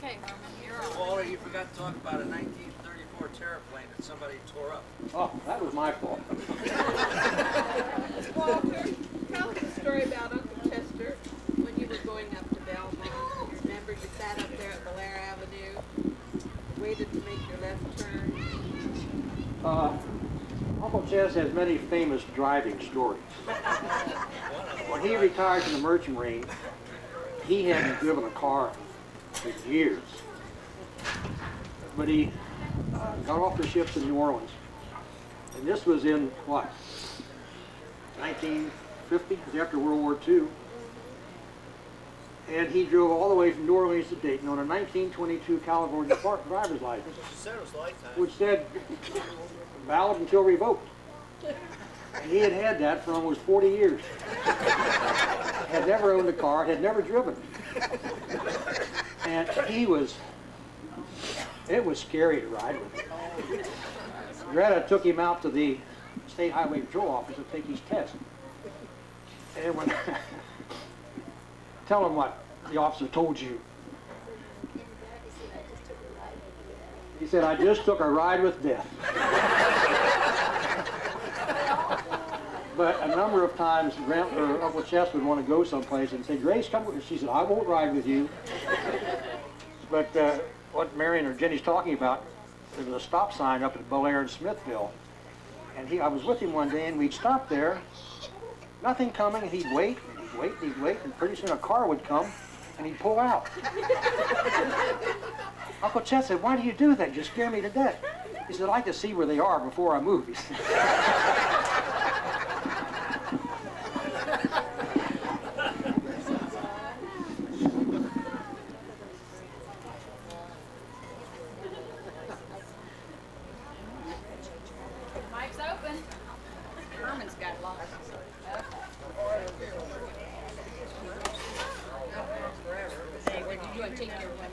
Okay, Herman, you're on. Walter, you forgot to talk about a 1934 terraplane that somebody tore up. Oh, that was my fault. Walter, tell us a story about Uncle Chester when you were going up to Belmont. You remember you sat up there at Belair Avenue, waited to make your left turn. Uncle Ches has many famous driving stories. When he retired from the Merchant Marine, he hadn't driven a car for years. But he got off the ships in New Orleans. And this was in, what, 1950? It was after World War II. And he drove all the way from New Orleans to Dayton on a 1922 California driver's license, which said valid until revoked. And he had had that for almost 40 years. Had never owned a car, had never driven. And it was scary to ride with him. Greta took him out to the State Highway Patrol office to take his test. And when, tell him what the officer told you. He said, I just took a ride with death. But a number of times, Uncle Ches would want to go someplace and say, Grace, come with me. She said, I won't ride with you. But what Marion or Jenny's talking about, there was a stop sign up at Belair in Smithville. And I was with him one day, and we'd stop there, nothing coming, and he'd wait, and he'd wait, and he'd wait, and pretty soon a car would come, and he'd pull out. Uncle Chet said, why do you do that? You scare me to death. He said, I like to see where they are before I move. He said. Mic's open. Herman's got lost. Hey, where did you want to take your one?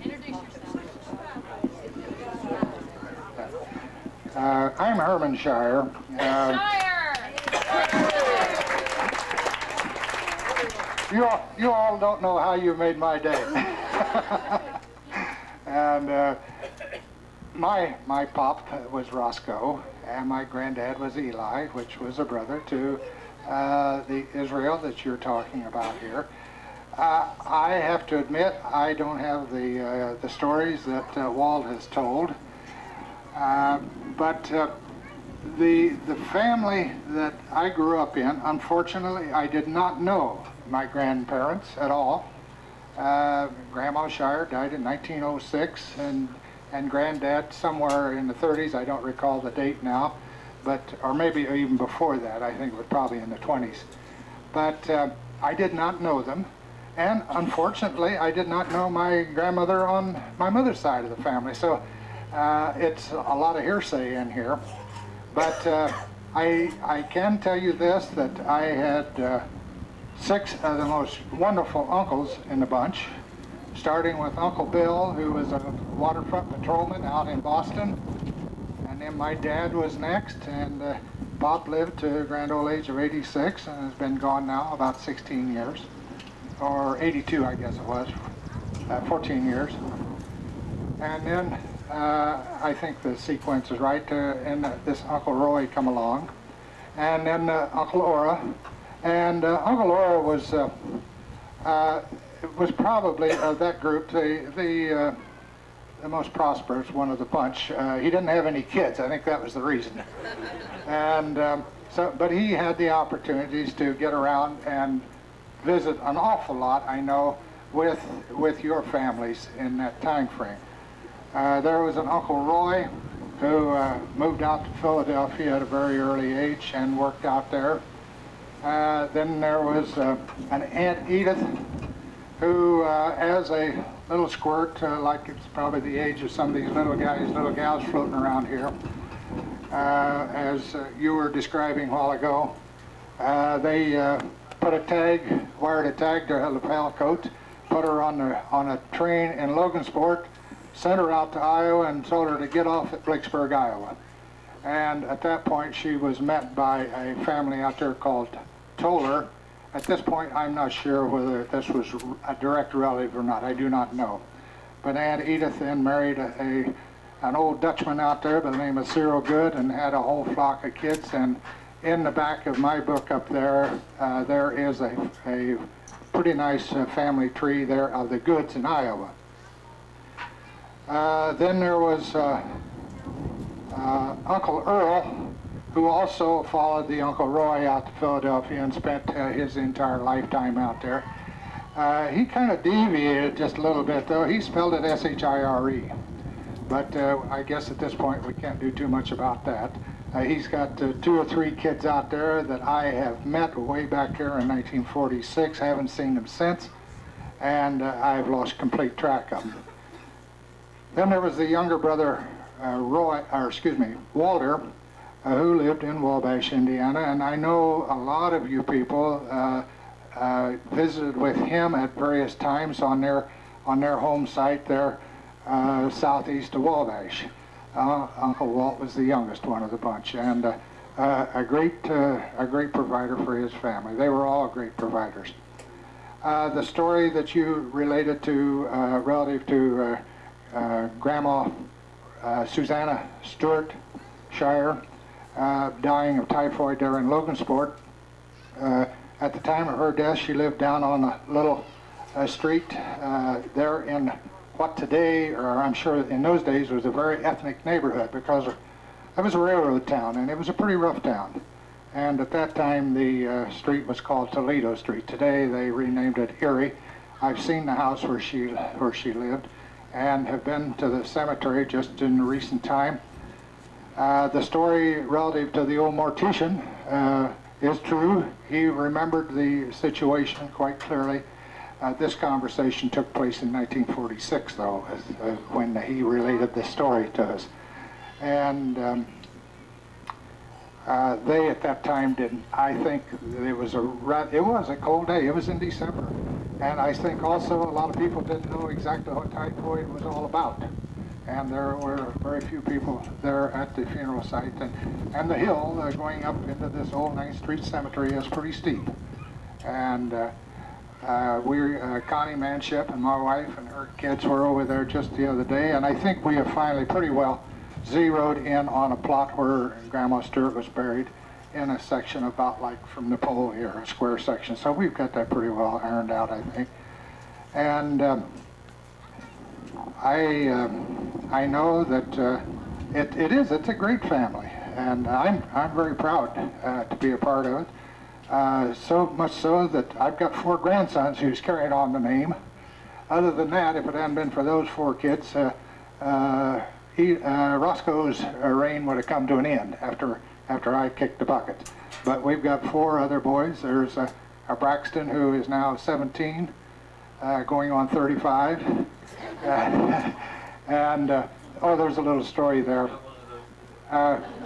Introduce yourself. I'm Herman Shirar. Shire! You all don't know how you made my day. And my pop was Roscoe, and my granddad was Eli, which was a brother to the Israel that you're talking about here. I have to admit, I don't have the stories that Walt has told. But the family that I grew up in, unfortunately, I did not know my grandparents at all. Grandma Shirar died in 1906, and Granddad somewhere in the 30s. I don't recall the date now, but or maybe even before that. I think it was probably in the 20s. But I did not know them, and unfortunately, I did not know my grandmother on my mother's side of the family. So. It's a lot of hearsay in here, but I can tell you this, that I had 6 of the most wonderful uncles in the bunch, starting with Uncle Bill, who was a waterfront patrolman out in Boston, and then my dad was next, and Bob lived to a grand old age of 86 and has been gone now about 16 years, or 82 I guess it was, 14 years. And then I think the sequence is right, and this Uncle Roy come along, and then Uncle Ora, and Uncle Ora was probably of that group the most prosperous one of the bunch. He didn't have any kids. I think that was the reason, and but he had the opportunities to get around and visit an awful lot, I know, with your families in that time frame. There was an Uncle Roy who moved out to Philadelphia at a very early age and worked out there. Then there was an Aunt Edith who, as a little squirt, like it's probably the age of some of these little guys, little gals floating around here, as you were describing a while ago, they put a tag, wired a tag to her lapel coat, put her on a train in Logansport, sent her out to Iowa and told her to get off at Blacksburg, Iowa. And at that point she was met by a family out there called Toller, At this point, I'm not sure whether this was a direct relative or not. I do not know. But Aunt Edith then married an old Dutchman out there by the name of Cyril Good and had a whole flock of kids. And in the back of my book up there, there is a pretty nice family tree there of the Goods in Iowa. Then there was Uncle Earl, who also followed the Uncle Roy out to Philadelphia and spent his entire lifetime out there. He kind of deviated just a little bit, though. He spelled it S-H-I-R-E. But I guess at this point we can't do too much about that. He's got 2 or 3 kids out there that I have met way back here in 1946. Haven't seen them since, and I've lost complete track of them. Then there was the younger brother, Walter, who lived in Wabash, Indiana, and I know a lot of you people visited with him at various times on their home site there southeast of Wabash. Uncle Walt was the youngest one of the bunch, and a great provider for his family. They were all great providers. The story that you related to relative to Grandma Susanna Stewart Shirar dying of typhoid there in Logansport. At the time of her death, she lived down on a little street there in what today, or I'm sure in those days, was a very ethnic neighborhood, because it was a railroad town, and it was a pretty rough town. And at that time, the street was called Toledo Street. Today, they renamed it Erie. I've seen the house where she lived, and have been to the cemetery just in recent time. The story relative to the old mortician is true. He remembered the situation quite clearly. This conversation took place in 1946, though, when he related this story to us. And they at that time didn't. I think it was a cold day. It was in December. And I think also a lot of people didn't know exactly what typhoid was all about. And there were very few people there at the funeral site. And the hill going up into this old 9th Street Cemetery is pretty steep. And Connie Manship and my wife and her kids were over there just the other day. And I think we have finally pretty well zeroed in on a plot where Grandma Stewart was buried, in a section about like from the pole here, a square section. So we've got that pretty well ironed out, I think. And I know that it's a great family, and I'm very proud to be a part of it. So much so that I've got 4 grandsons who's carried on the name. Other than that, if it hadn't been for those 4 kids, Roscoe's reign would have come to an end after I kicked the bucket. But we've got 4 other boys. There's a Braxton, who is now 17, going on 35. And there's a little story there.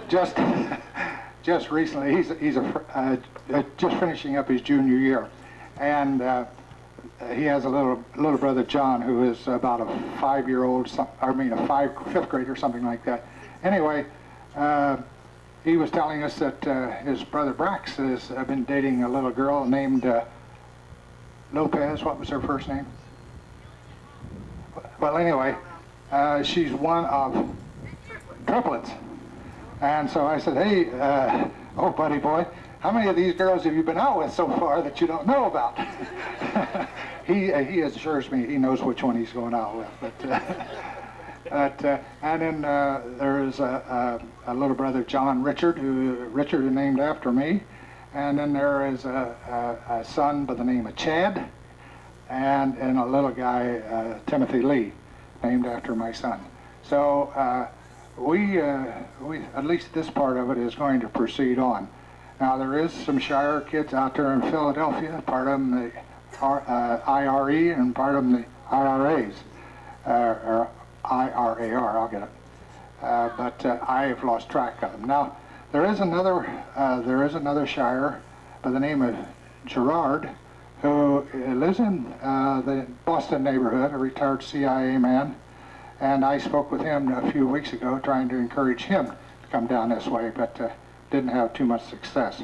Just recently, he's just finishing up his junior year, and he has a little brother John, who is about a 5-year-old, fifth grade or something like that. Anyway, he was telling us that his brother Brax has been dating a little girl named Lopez. What was her first name? Well, anyway, she's one of triplets. And so I said, hey, buddy boy, how many of these girls have you been out with so far that you don't know about? He assures me he knows which one he's going out with. And then there's a little brother, John Richard, Richard is named after me. And then there is a son by the name of Chad, and a little guy, Timothy Lee, named after my son. So we at least this part of it is going to proceed on. Now there is some Shirar kids out there in Philadelphia, part of them the IRE and part of them the IRAs, or IRAR, I'll get it. But I've lost track of them. Now there is another Shirar by the name of Gerard, who lives in the Boston neighborhood, a retired CIA man. And I spoke with him a few weeks ago, trying to encourage him to come down this way, but didn't have too much success.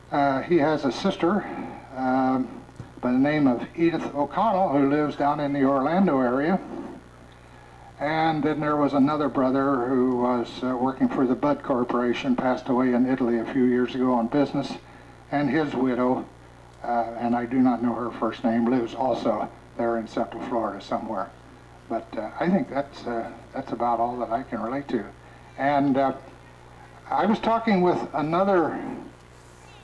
He has a sister by the name of Edith O'Connell, who lives down in the Orlando area. And then there was another brother who was working for the Bud Corporation, passed away in Italy a few years ago on business, and his widow, and I do not know her first name, lives also there in Central Florida somewhere. But I think that's about all that I can relate to. And I was talking with another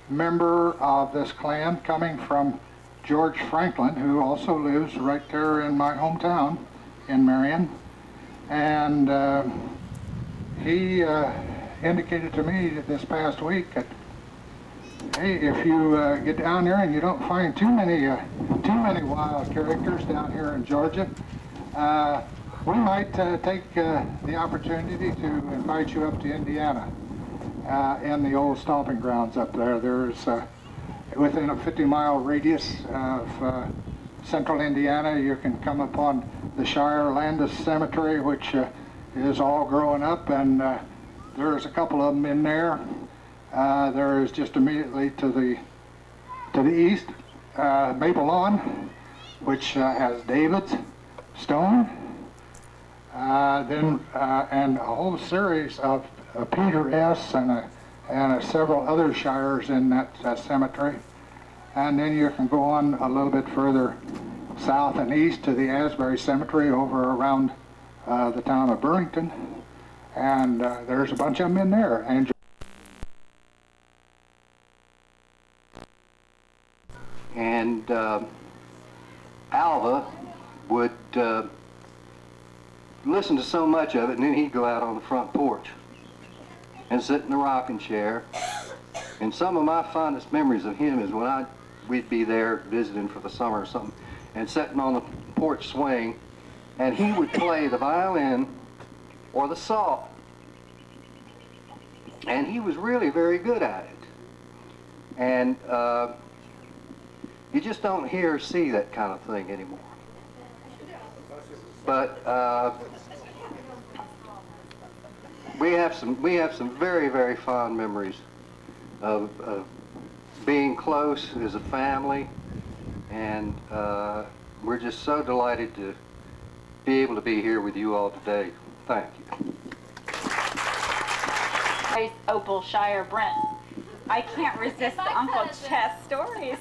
member of this clan coming from George Franklin, who also lives right there in my hometown in Marion. And he indicated to me this past week that, hey, if you get down there and you don't find too many wild characters down here in Georgia, we might take the opportunity to invite you up to Indiana in the old stomping grounds up there. There's within a 50-mile radius of central Indiana, you can come upon the Shirar Landis Cemetery, which is all growing up, and there's a couple of them in there. There is just immediately to the east, Maple Lawn, which has David's stone, and a whole series of Peter S. and several other shires in that cemetery. And then you can go on a little bit further south and east to the Asbury Cemetery over around the town of Burlington, and there's a bunch of them in there. And Alva would listen to so much of it, and then he'd go out on the front porch and sit in the rocking chair. And some of my fondest memories of him is when we'd be there visiting for the summer or something, and sitting on the porch swing, and he would play the violin or the saw. And he was really very good at it. And you just don't hear or see that kind of thing anymore. But we have some very, very fond memories of being close as a family, and we're just so delighted to be able to be here with you all today. Thank you. Opal Shire Brent. I can't resist the Uncle Chess stories.